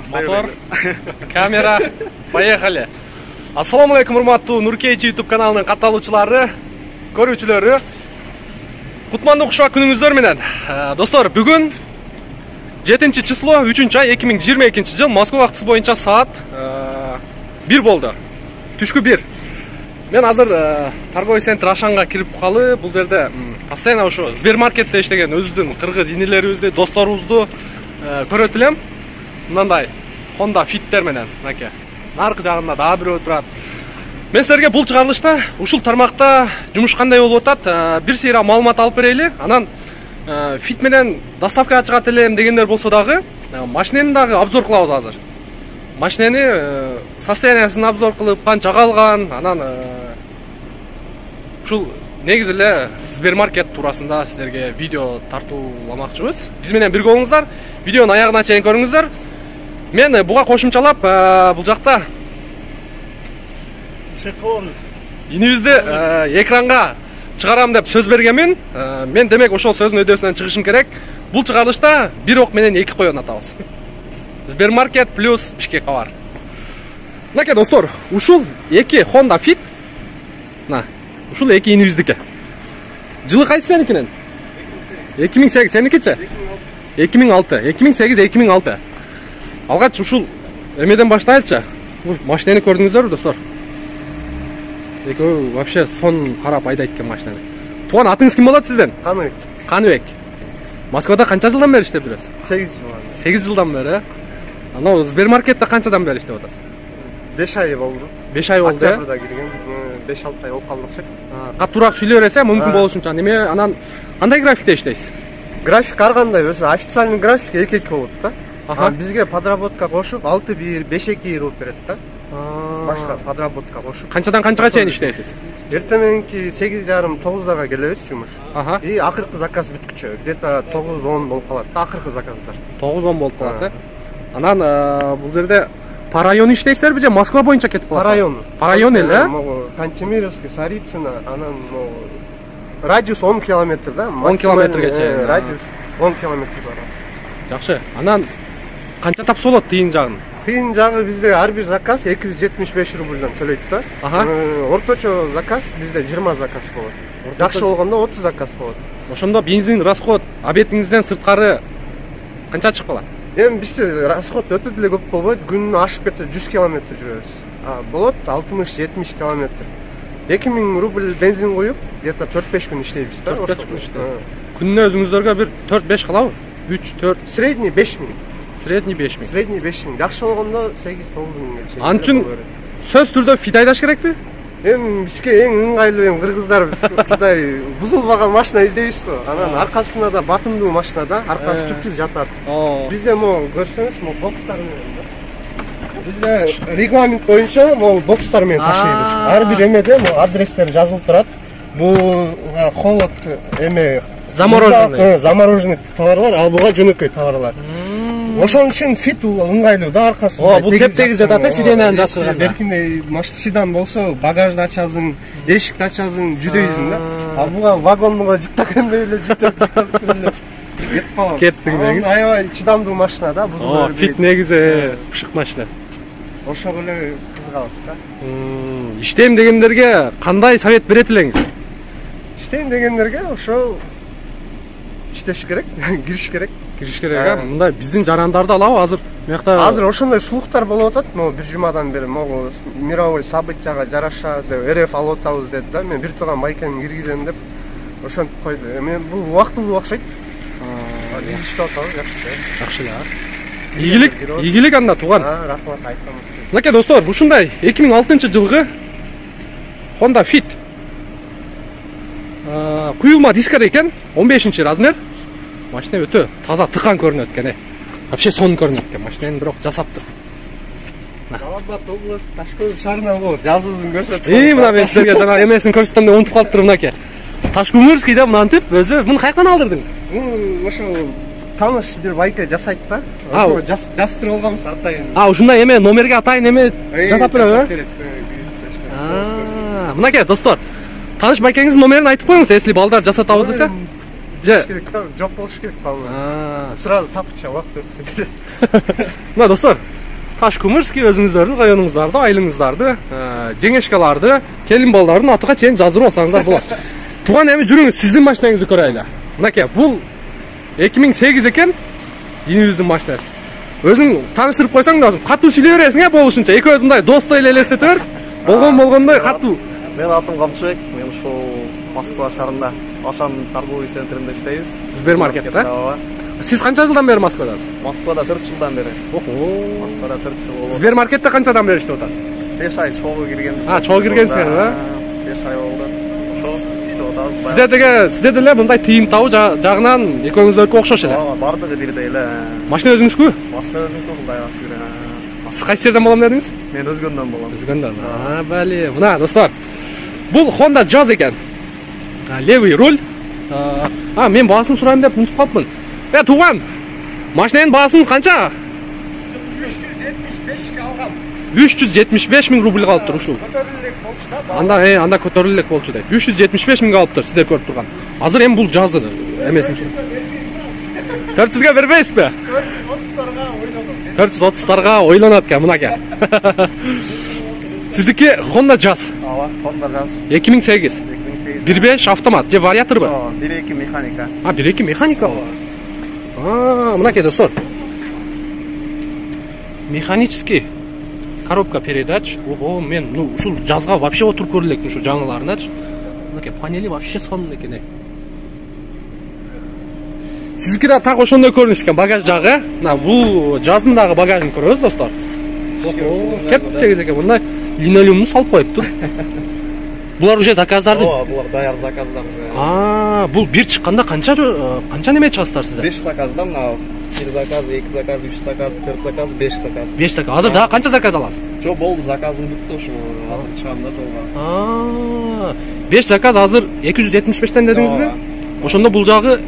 Мотор, камера, поехали. Ассаламу алейкум, урматтуу Нуркейчи YouTube каналынын катталуучулары, көрүүчүлөрү. Кутмандуу кушак күнүңүздөр менен. Достор, бүгүн 7-число 3-ай 2022 жыл Москва убактысы боюнча саат 1 болду. Түшкү 1. Мен азыр торговый центр Ашанга кирип калы. Бул жерде постоянно ушу Сбермаркетте иштеген өзүбүздүн кыргыз инилерибизди, досторубузду көрөт элем. Мындай Honda Fit'тер менен, мынакей. Наркы жагында дагы бирөө турат. Мен силерге бул чыгарылышта ушул тармакта жумуш кандай болуп атат, бир сыйра маалымат алып берели. Анан Fit менен доставкага чыгат элем дегендер болсо дагы, машинени дагы обзор кылабыз азыр. Машинени состояниясын обзор кылып, канча калган, анан ушул негизи эле Сбермаркет туурасында силерге видео тартууламакчыбыз. Биз менен бирге болуңуздар. Видеонун аягына чейин көрүңүздөр. Мен буга кошумчалап бул жакта инибизди экранга чыгарам деп сөз бергенмин. Мен демек ошол сөздүн өйдөсүнөн чыгышым керек. Бул чыгарылышта бир ок менен эки коен атабыз. Сбермаркет плюс Бишкек бар. Мынакей достор, ушул эки Honda Fit. Ушул эки инибиздики. Жылы кайсы сеникинен? 2008 сеникичи? 2006. 2008-2006. Алгач ушул эмеден баштайлычы. Машинени көрдүңүздөрбү, достор? Экөө вообще сон карап айдайт экен машинени. Тууган атыңыз ким болот сизден? Каныбек. Каныбек. Москвада канча жылдан бери иштеп жүрөсүз? 8 жылдан. 8 жылдан бери. Анау Сбермаркетте канчадан бери иштеп атасыз? 5 ай болду. 5 ай болду. Октябрда кирген. 5-6 ай болуп калды окшойт. Каттуураак сүйлөй берсе, мүмкүн болушунча. Неме анан кандай графикте иштейсиз? График ар кандай өзү официальный график 2-2 болот да. Бизге подработка кошуп 6-1, 5-2 кылып берет да. Башка подработка кошуп. Канчадан канчага чейин иштейсиз? Эртеменки 8:30-9-дарга келебиз жумуш. И акыркы заказ бүткүчө где-то 9-10 болуп калат да акыркы заказдар. 9-10 болуп калат да. Анан бул жерде по району иштейсиздерби же Москва боюнча кетип каласызбы? По району. По району эле, да? Кантемировский, Царицыно, анан радиус 10 километр да. 10 километрге чейин. Радиус 10 километр бар. Жакшы. Анан канча тапса болот тыйын жагын? Тыйын жагы бизде ар бир заказ 275 рубльдан төлөйт да. Орточо заказ бизде 20 заказ болот. Жакшы болгондо 30 заказ болот. Ошондо бензин расход обедиңизден сырткары канча чыгып калат? Эми бизде расход өтө деле көп болбойт. Күнүнө ашып кетсе 100 километр жүрөбүз. Болот 60-70 километр. 2000 рубль бензин коюп, где-то 4-5 күн иштейбиз да. 4-5 күн иштейбиз. Күнүнө өзүңүздөргө бир 4-5 калабы? 3-4. Средний 5000. Средний 5000. Средний 5000. Жакшы болгондо 8-9 күнгө чейин. Ан үчүн сөз түрдө Fit айдаш керекпи? Эми бизге эң ыңгайлуу кыргыздар мындай бузулбаган машина издейбиз го. Анан аркасында да батымдуу машина да, аркасы түпсүз жатат. Бизде могу көрсөңүз, могу бокстар менен да. Бизде регламент боюнча могу бокстар менен ташыйбыз. Ар бир эмеде могу адрестер жазылып турат. Бул холод эме замороженный товарлар, ал буга жөнөкөй товарлар. Ошон үчүн Fit ыңгайлуу да аркасы. Бул теп-тегиз жатат, сиденияны жаткырганда. Беркинде машина седан болсо, багажды ачасың, эшикти ачасың, жүдөйсүң да. Ал буга вагонго жыктагандай эле жүтөп кетип калат. Кеттиң негиз. Аябай чыдамдуу машина да, бузулбай. Fit негизи пышык машина. Ошого эле кызыгабыз да. Иштейм дегендерге кандай совет берет элеңиз? Иштейм дегендерге ошо иштеш керек, кириш керек. Кириш керек, мындай биздин жарандарды алабы азыр? Мыякта азыр ошондой слухтар болуп атат. Могу бир жумадан бери могу мировой событияга жараша деп РФ алып атабыз деди да. Мен бир тууган майкени киргизем деп ошентип койду. Мен бул убактылуу окшойт. Биз иштеп атабыз, жакшы да. Ийгилик анда тууган. Рахмат айтамыз. Мынакей достор, ушундай 2006 жылгы Honda Fit куюлма дискада экен, 15 размер. Машина өтө таза тыкан көрүнөт экен. Вообще сон көрүнөт экен машинени, бирок жасаптыр. Жалалбад область Ташкент шаарынан болот. Жазуусун көрсөтүп. Мына мен силерге жана эмесин көрсөтөм деп унутуп калыптырмын мынакей. Ташкумырский деп мынантип өзү муну каяктан алдырдың? Ошо тааныш бир байка жасайт да. Жаздырып алганбыз атайын. Ушундай эме номерге атайын эме жасап береби? Мынакей достор, тааныш байкеңиздин номерин айтып коюңуз, если балдар жасатабыз десе. Жок болуш керек по-моему. Сразу тапча убакыт өтүп. Мына достор, Ташкөмүрский өзүңүздөрдүн районуңуздарды, айылыңыздарды, жеңешкаларды, келин балдардын атыга чейин жаздырып алсаңыздар болот. Туган эми жүрүңүз, сиздин машинаңызды көрөлү. Мынакей, бул 2008 экен, ийибиздин машинасы. Өзүң тааныштырып койсоң да, катуу сүйлөй бересиң болушунча. Экөөбүз мындай достой эле элестете бер. Болгондой катуу. Мен атым Камчыбек, мен ушул Москва шаарында Ашан торговый центринде иштейбиз. Сбермаркетте. Сиз канча жылдан бери Москвадасыз? Москвада 4 жылдан бери. Москвада 4 жыл болду. Сбермаркетте канчадан бери иштеп атасыз? 5 ай чогуу киргенбиз. Чогуу киргенсиңер, 5 ай болду. Ошо иштеп Сизде атабыз. деле мындай тыйын табуу жагынан экөөңүздөркү окшош эле. Бардыгы бирдей эле. Машина өзүңүзкү? Машина өзүңкү, Кудай жакшы көрөм. Сиз кайсы жерден болом дедиңиз? Мен Өзгөндөн болом. Өзгөндөн. Бали. Мына достор. Бул Honda Jazz экен. Левый руль. Мен баасын сурайм деп унутуп калыпмын. Туган. Машинанын баасын канча? 375 алгам. 375 миң рубль калыптыр ушул. Анда көтөрүлүлүк болчу дейт. 375 миңге алыптыр, сиздер көрүп турган. Азыр эми бул жазды эмесин сурайм. 400га бербейсизби? 430тарга ойлонот экен мынаке. Сиздики Honda Jazz. Honda Jazz. 2008. 1.5 автомат же вариаторбу? 1.2 механика. 1.2 механика. Мынакей достор. Механический коробка передач. Мен ушул жазга вообще отуруп көрүп электим ушу жаңыларыначы. Мынакей панели вообще сонун экен. Сиздики да так ошондой көрүнүш экен багаж жагы. Мына бул жаздын дагы багажын көрөбүз достор. Кеп тегиз экен. Мындай линолеумну салып коюптур. Булар уже заказдарды. Булар даяр заказдар. Бул бир чыкканда канча неме чыгасыздар сиздер? 5 заказда, мына 1 заказ, 2 заказ, 3 заказ, 4 заказ, 5 заказ. 5 заказ. Азыр дагы канча заказ аласыз? Жок, болду, заказым бүттү ошо. Азыр чыгам да жолго. 5 заказ азыр 275тен дедиңизби? Ошондо бул жагы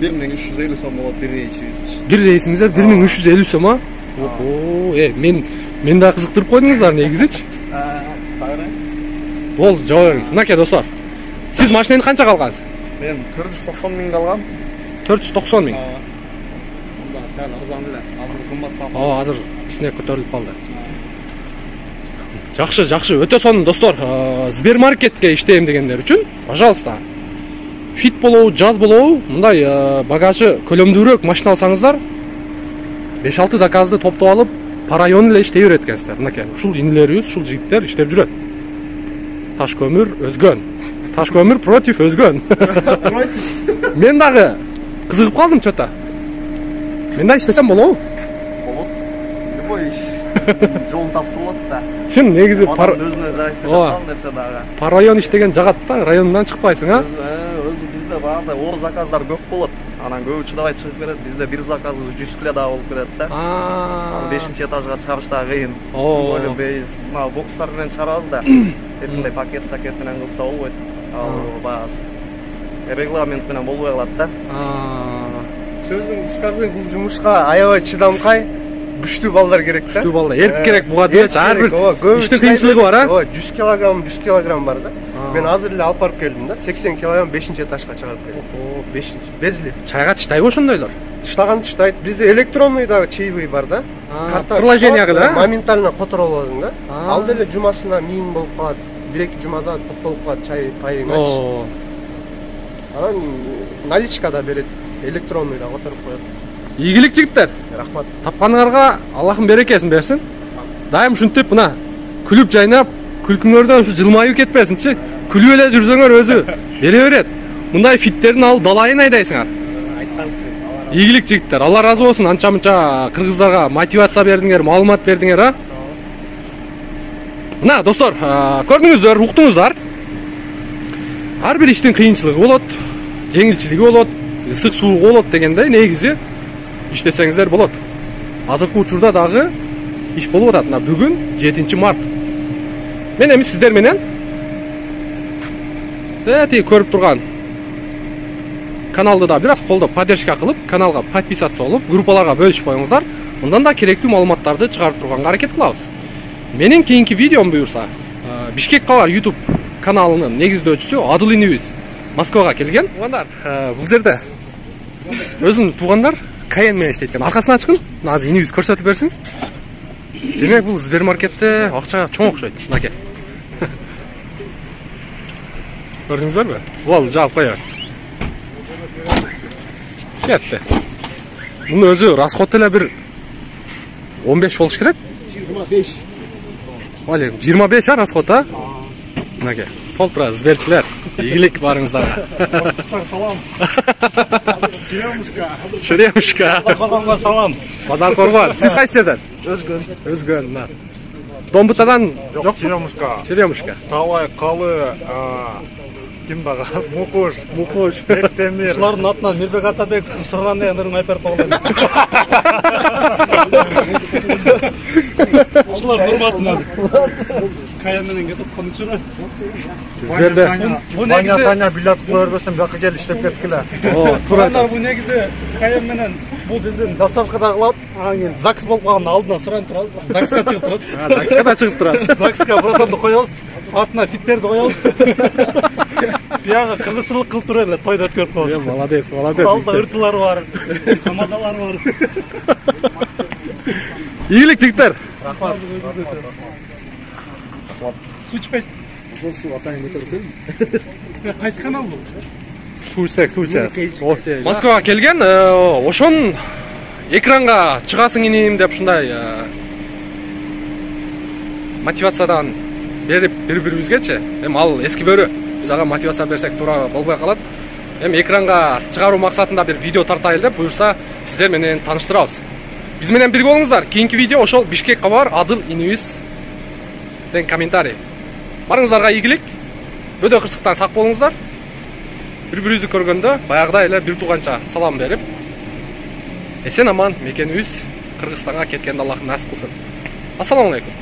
1350 сом болот бир рейсибиз. Бир рейсиңиздер 1350 сом а? Мен да кызыктырып койдуңуздар негизичи. Бол, жоо бериңиз. Мынакей достор. Сиз машинаны канчага алгансыз? Мен 490 миңге алгам. 490 миң. Мында сәл арзан эле. Азыр кымбаттап. Азыр ичине көтөрүлүп калды. Жакшы, өтө сонун достор. Сбермаркетке иштейм дегендер үчүн, пожалуйста. Fit болобу, Jazz болобу, мындай багажы көлөмдүүрөөк машина алсаңыздар, 5-6 заказды топтоп алып, по району эле иштей берет экенсиздер. Мынакей, ушул инилерибиз, ушул жигиттер иштеп жүрөт. Ташкөмүр Өзгөн. Ташкөмүр против Өзгөн. Мен дагы кызыгып калдым чөтө. Мен да иштесем болобу? Болот. Любой иш. Жолун тапса болот да. Чын негизи өзүнө зависти калган нерсе дагы. По район иштеген жагат да, районунан чыкпайсың, а? Өзү бизде багындай оор заказдар көп болот. Анан көбү чыдабай чыгып кетет. Бизде бир заказ 100 кило да болуп кетет да. Анан 5-этажга чыгарыш да кыйын. Тим более биз мына бокстар менен чыгарабыз да. Эртеңдей пакет менен кылса болбойт. Ал багасы регламент менен болбой калат да. Сөзүн кыскасы бул жумушка аябай чыдамкай, күчтүү балдар керек да. Күчтүү балдар, эрк керек буга дебечи, ар бир иштин кыйынчылыгы бар, а? 100 килограмм бар да. Мен азыр эле алып барып келдим да, 80 килограмм 5-этажга чыгарып келдим. 5-чи, безли. Чайга тыштайбы ошондойлор? Тыштаган тыштайт. Бизде электронный дагы чаевый бар да. Приложение да? Моментально которуп аласың да. Ал деле жумасына 1000 болуп калат. 1-2 жумада топтолуп калат чай пайыңач. Анан наличка да берет. Электронный да которуп коет. Ийгилик жигиттер. Рахмат. Тапканыңарга Аллахым берекесин берсин. Дайым ушинтип мына күлүп жайнап, күлкүңөрдөн ушу жылмайып кетпесинчи. Күлүп эле жүрсөңөр өзү бере берет. Мындай фиттерин алып далайын айдайсыңар. Айткансыз. Ийгилик жигиттер. Алла разы болсун. Анча-мынча кыргыздарга мотивация бердиңер, маалымат бердиңер, а? Мына достор, көрдүңүздөр, уктуңуздар. Ар бир иштин кыйынчылыгы болот, жеңилчилиги болот, ысык суугу болот дегендей негизи иштесеңиздер болот. Азыркы учурда дагы иш болуп атат. Мына бүгүн 7 март. Мен эми сиздер менен тиги көрүп турган каналды да бир аз колдоп, поддержка кылып, каналга подписаться болуп, группаларга бөлүшүп коюңуздар. Мындан да керектүү маалыматтарды чыгарып турганга аракет кылабыз. Менин кийинки видеом буюрса, Бишкек калар YouTube каналынын негиздөөчүсү Адыл инибиз Москвага келген. Угандар, бул жерде өзүнүн туугандар Кайен менен иштейт экен. Аркасына ачкын, азыр инибиз көрсөтүп берсин. Демек бул Сбермаркетте акча чоң окшойт, мынакей. Көрдүңүзбү? Бул жаап коёбуз. Кетти. Мунун өзү расход эле бир 15 болуш керек. 25. Вале, 25 расход, а? Мынакей. Толтура Сберчилер, ийгилик барыңыздарга. Салам. Черемушка. Черемушка. Базаркоргонго салам. Базаркоргон. Сиз кайсы жерден? Өзгөн. Өзгөн. Домбутадан Жок, Черемушка. Черемушка. Талай, Калы, ким дагы? Мукуш, Бектемир. Ушулардын атынан Мирбек Атабек сурган эндерин айтып койгон. Ушулар урматынан. Кая менен кетип кончура. Сберде. Таня билет көрбөсүн, бияка кел иштеп кеткиле. О, туура. Бу негизи Кая менен бул биздин доставкадагылар анан ЗАГС болуп калган алдынан сурап турат. ЗАГСка чыгып турат. ЗАГСка да чыгып турат. ЗАГСка братанды коебуз. Атына фиттерди коебуз. Бияга кыргызчылык кылып тура эле тойду өткөрүп коебуз. Молодец, молодец. Алда ырчылар бар. Камадалар бар. Ийгилик жигиттер. Рахмат. Су ичпейсиз? Ошол суу атайын көтөрүп Кайсы канал бул? Суу ичсек. Москвага келген, ошон экранга чыгасың иним деп ушундай мотивациядан берип бири-бирибизгечи. Эми ал эски бөрү. Биз ага мотивация берсек туура болбой калат. Эми экранга чыгаруу максатында бир видео тартайлы деп буюрса, сиздер менен тааныштырабыз. Биз менен бирге болуңуздар. Кийинки видео ошол Бишкек кабар Адыл инибиз ден комментарий. Барыңыздарга ийгилик. Бөдө кырсыктан сак болуңуздар. Бири-бирибизди көргөндө баягыдай эле бир тууганча салам берип, эсен аман мекенибиз Кыргызстанга кеткенди Аллах насип кылсын. Ассаламу алейкум.